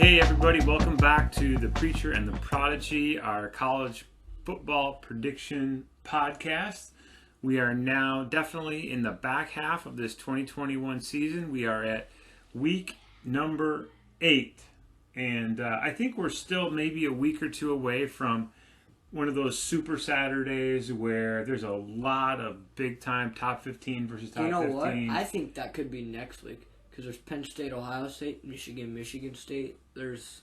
Hey everybody, welcome back to the Preacher and the Prodigy, our college football prediction podcast. We are now definitely in the back half of this 2021 season. We are at week number 8. And I think we're still maybe a week or two away from one of those super Saturdays where there's a lot of big-time top 15 versus top 15. You know what? I think that could be next week. Because there's Penn State, Ohio State, Michigan State. There's,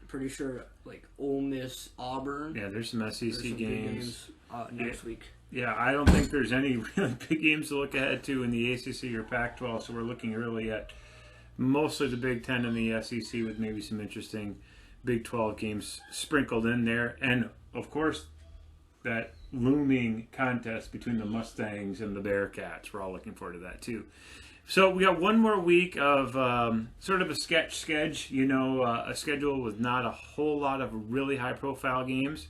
pretty sure, like, Ole Miss, Auburn. Yeah, there's some SEC games next week. Yeah, I don't think there's any really big games to look ahead to in the ACC or Pac-12, so we're looking really at mostly the Big Ten and the SEC with maybe some interesting Big 12 games sprinkled in there. And, of course, that looming contest between the Mustangs and the Bearcats. We're all looking forward to that, too. So we got one more week of sort of a sketch schedule, a schedule with not a whole lot of really high-profile games.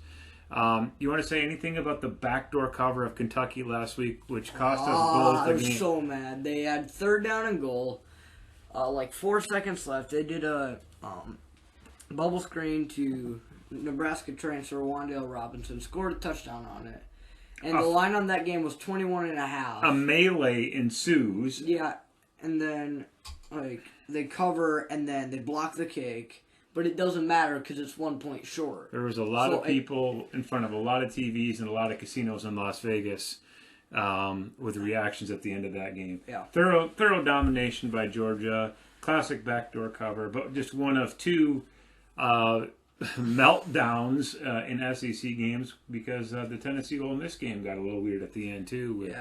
You want to say anything about the backdoor cover of Kentucky last week, which cost us both the game? I was so mad. They had third down and goal, like 4 seconds left. They did a bubble screen to Nebraska transfer Wan'Dale Robinson, scored a touchdown on it. And the line on that game was 21.5. A melee ensues. Yeah, and then like they cover and then they block the kick. But it doesn't matter because it's 1 point short. There was a lot of people in front of a lot of TVs and a lot of casinos in Las Vegas with reactions at the end of that game. Yeah. Thorough domination by Georgia. Classic backdoor cover, but just one of two meltdowns in SEC games because the Tennessee Ole Miss game got a little weird at the end too with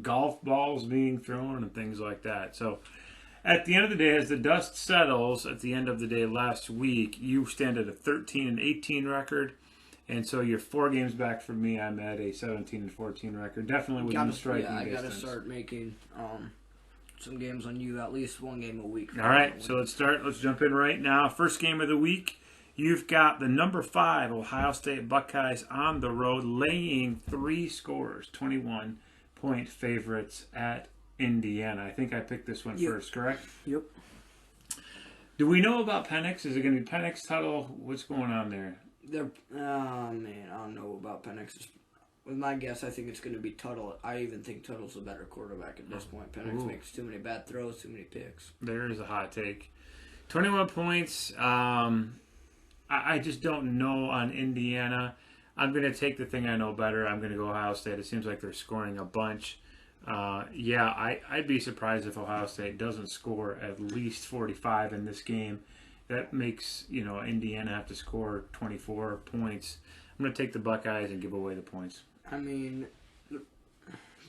golf balls being thrown and things like that. So at the end of the day, as the dust settles at the end of the day last week, you stand at a 13-18 record, and so you're 4 games back from me. I'm at a 17-14 record, definitely within striking distance. I gotta start making some games on you, at least one game a week. All right, so let's jump in right now. First game of the week. You've got the number 5 Ohio State Buckeyes on the road, laying 3 scores, 21-point favorites at Indiana. I think I picked this one first, correct? Yep. Do we know about Penix? Is it going to be Penix, Tuttle? What's going on there? I don't know about Penix. With my guess, I think it's going to be Tuttle. I even think Tuttle's a better quarterback at this point. Penix makes too many bad throws, too many picks. There is a hot take. 21 points. I just don't know on Indiana. I'm going to take the thing I know better. I'm going to go Ohio State. It seems like they're scoring a bunch. I'd be surprised if Ohio State doesn't score at least 45 in this game. That makes, Indiana have to score 24 points. I'm going to take the Buckeyes and give away the points. I mean,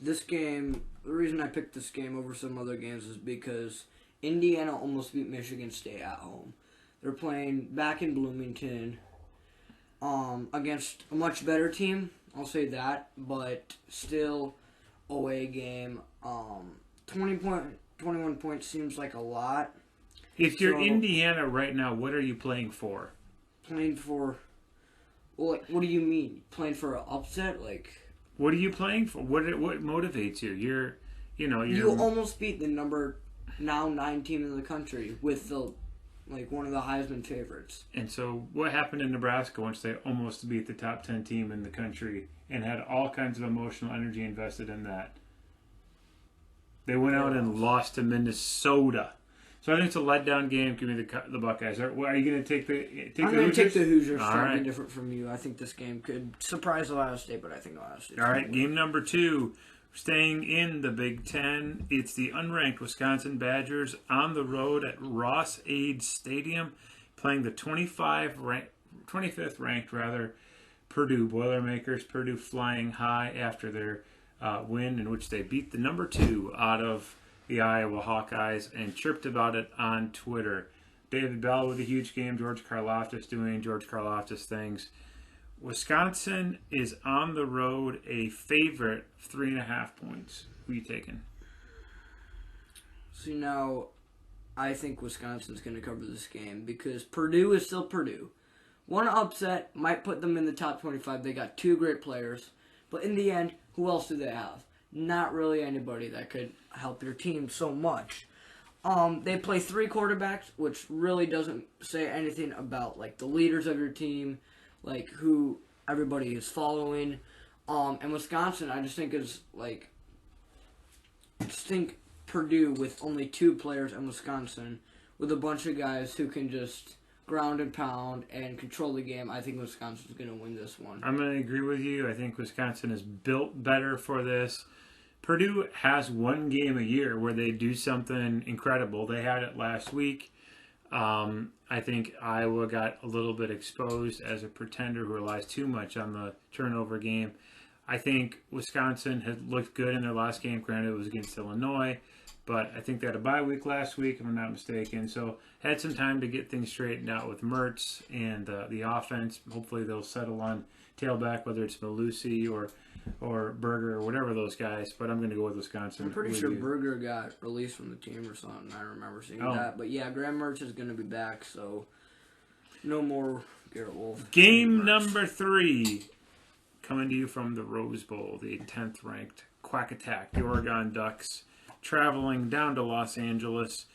this game, the reason I picked this game over some other games is because Indiana almost beat Michigan State at home. They're playing back in Bloomington against a much better team, I'll say that, but still away game. 21 points seems like a lot. If you're Indiana right now, what are you playing for? Playing for, what do you mean? Playing for an upset? What are you playing for? What motivates you? You almost beat the number now 9 team in the country with one of the Heisman favorites. And so what happened in Nebraska once they almost beat the top 10 team in the country and had all kinds of emotional energy invested in that? They went out and lost to Minnesota. So I think it's a letdown game. Give me the Buckeyes. Are you going to take the Hoosiers? I'm going to take the Hoosiers. All Trying right. to be different from you. I think this game could surprise Ohio State, but I think Ohio State. All right, game number 2. Staying in the Big Ten, it's the unranked Wisconsin Badgers on the road at Ross-Ade Stadium, playing the 25th ranked Purdue Boilermakers. Purdue flying high after their win in which they beat the number 2 out of the Iowa Hawkeyes and chirped about it on Twitter. David Bell with a huge game. George Karlaftis doing George Karlaftis things. Wisconsin is on the road a favorite of 3.5 points. Who are you taking? So now, I think Wisconsin's going to cover this game because Purdue is still Purdue. One upset might put them in the top 25. They got 2 great players. But in the end, who else do they have? Not really anybody that could help your team so much. They play 3 quarterbacks, which really doesn't say anything about like the leaders of your team, like who everybody is following. And Wisconsin, I just think is like, think Purdue with only 2 players in Wisconsin, with a bunch of guys who can just ground and pound and control the game. I think Wisconsin's going to win this one. I'm going to agree with you. I think Wisconsin is built better for this. Purdue has one game a year where they do something incredible. They had it last week. I think Iowa got a little bit exposed as a pretender who relies too much on the turnover game. I think Wisconsin had looked good in their last game. Granted, it was against Illinois, but I think they had a bye week last week, if I'm not mistaken. So had some time to get things straightened out with Mertz and the offense. Hopefully they'll settle on tailback, whether it's Malusi or Berger or whatever those guys. But I'm going to go with Wisconsin. I'm pretty sure Berger got released from the team or something. I remember seeing that. But yeah, Graham Mertz is going to be back, so no more Garrett Wolf. Game number 3. Coming to you from the Rose Bowl, the 10th ranked Quack Attack, the Oregon Ducks, traveling down to Los Angeles,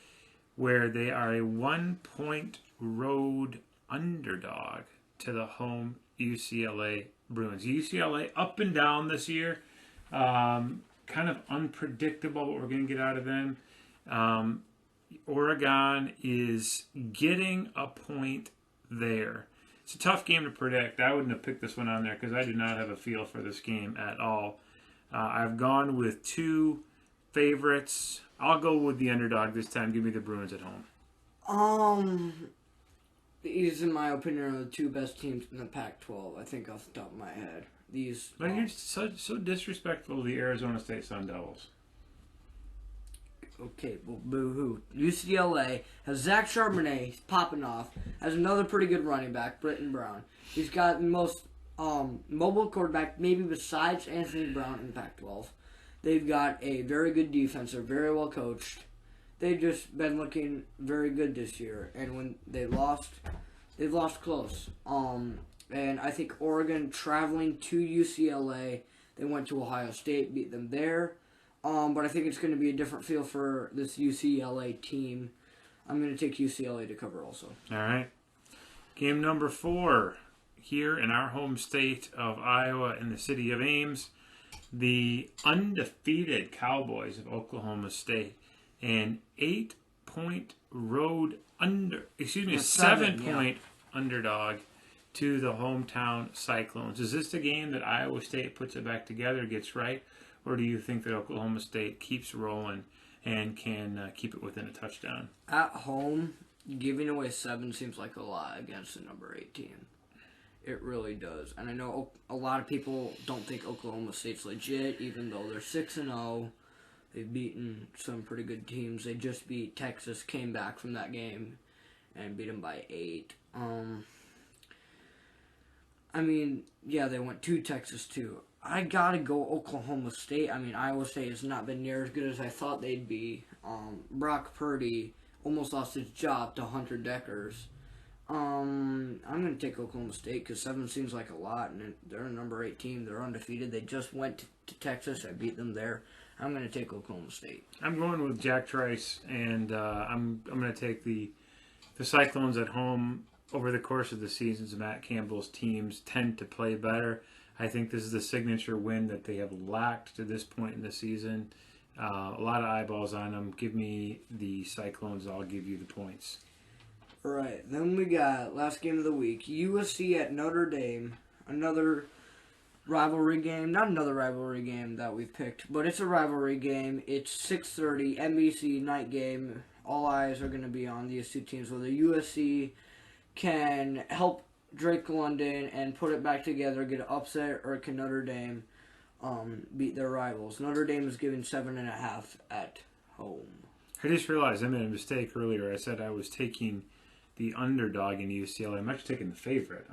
where they are a 1-point road underdog to the home UCLA Bruins. UCLA up and down this year, kind of unpredictable what we're going to get out of them. Oregon is getting a point there. It's a tough game to predict. I wouldn't have picked this one on there because I do not have a feel for this game at all. I've gone with 2 favorites. I'll go with the underdog this time. Give me the Bruins at home. These, in my opinion, are the 2 best teams in the Pac-12. I think off the top of my head. These. But you're so disrespectful to the Arizona State Sun Devils. Okay, well, boo-hoo. UCLA has Zach Charbonnet. He's popping off. Has another pretty good running back, Britton Brown. He's got the most mobile quarterback, maybe besides Anthony Brown in the Pac-12. They've got a very good defense. They're very well coached. They've just been looking very good this year. And when they've lost close. And I think Oregon traveling to UCLA, they went to Ohio State, beat them there. But I think it's going to be a different feel for this UCLA team. I'm going to take UCLA to cover also. All right. Game number 4 here in our home state of Iowa in the city of Ames. The undefeated Cowboys of Oklahoma State. An 7-point underdog to the hometown Cyclones. Is this the game that Iowa State puts it back together, gets right? Or do you think that Oklahoma State keeps rolling and can keep it within a touchdown? At home, giving away 7 seems like a lot against the number 8 team. It really does. And I know a lot of people don't think Oklahoma State's legit, even though they're 6-0. They've beaten some pretty good teams. They just beat Texas, came back from that game, and beat them by 8. I mean, yeah, they went to Texas too. I gotta go Oklahoma State. I mean, Iowa State has not been near as good as I thought they'd be. Brock Purdy almost lost his job to Hunter Deckers. I'm going to take Oklahoma State because 7 seems like a lot, and they're a number 8 team. They're undefeated. They just went to Texas. I beat them there. I'm going to take Oklahoma State. I'm going with Jack Trice, and I'm going to take the Cyclones at home. Over the course of the seasons, Matt Campbell's teams tend to play better. I think this is the signature win that they have lacked to this point in the season. A lot of eyeballs on them. Give me the Cyclones. I'll give you the points. All right. Then we got last game of the week. USC at Notre Dame. Another rivalry game. Not another rivalry game that we picked, but it's a rivalry game. It's 6:30 NBC night game. All eyes are going to be on these 2 teams. Whether USC can help Drake London and put it back together, get an upset, or can Notre Dame beat their rivals? Notre Dame is giving 7.5 at home. I just realized I made a mistake earlier. I said I was taking the underdog in UCLA. I'm actually taking the favorite.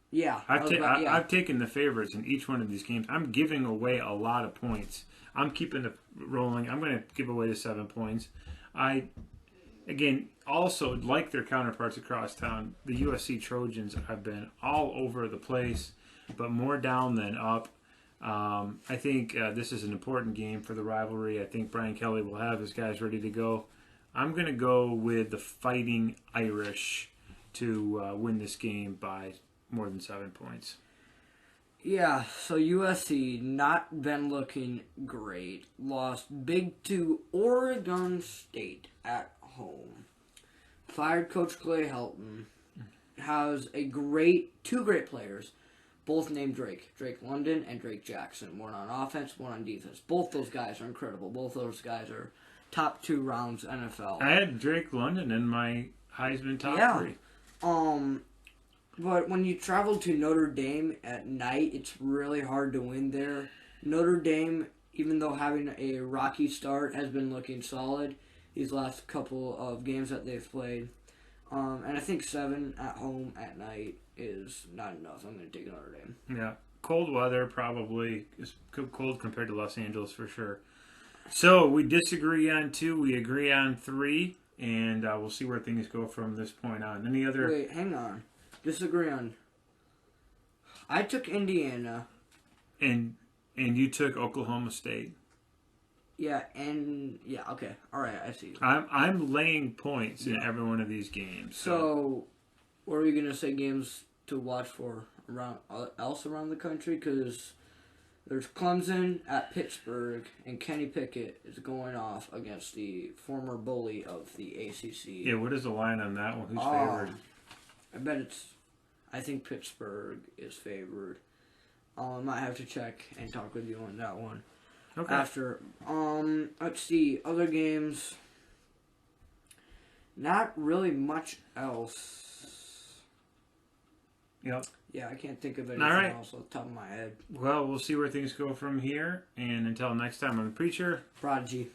Yeah. I've taken the favorites in each one of these games. I'm giving away a lot of points. I'm keeping it rolling. I'm going to give away the 7 points. Again, also, like their counterparts across town, the USC Trojans have been all over the place, but more down than up. I think this is an important game for the rivalry. I think Brian Kelly will have his guys ready to go. I'm going to go with the Fighting Irish to win this game by more than 7 points. Yeah, so USC not been looking great. Lost big to Oregon State at home. Fired Coach Clay Helton. Has two great players, both named Drake. Drake London and Drake Jackson. One on offense, one on defense. Both those guys are incredible. Both those guys are top 2 rounds NFL. I had Drake London in my Heisman top 3. But when you travel to Notre Dame at night, it's really hard to win there. Notre Dame, even though having a rocky start, has been looking solid these last couple of games that they've played. And I think 7 at home at night is not enough. I'm going to take Notre Dame. Yeah. Cold weather probably is cold compared to Los Angeles for sure. So we disagree on 2. We agree on 3. And we'll see where things go from this point on. Any other... Wait, hang on. Disagree on... I took Indiana. And you took Oklahoma State. Yeah, okay. All right, I see. I'm laying points in every one of these games. So what are we going to say games to watch for around the country? Because there's Clemson at Pittsburgh, and Kenny Pickett is going off against the former bully of the ACC. Yeah, what is the line on that one? Who's favored? I think Pittsburgh is favored. I might have to check and talk with you on that one. Okay. After. Let's see. Other games. Not really much else. Yep. Yeah, I can't think of anything else off the top of my head. Well, we'll see where things go from here. And until next time, I'm the Preacher. Prodigy.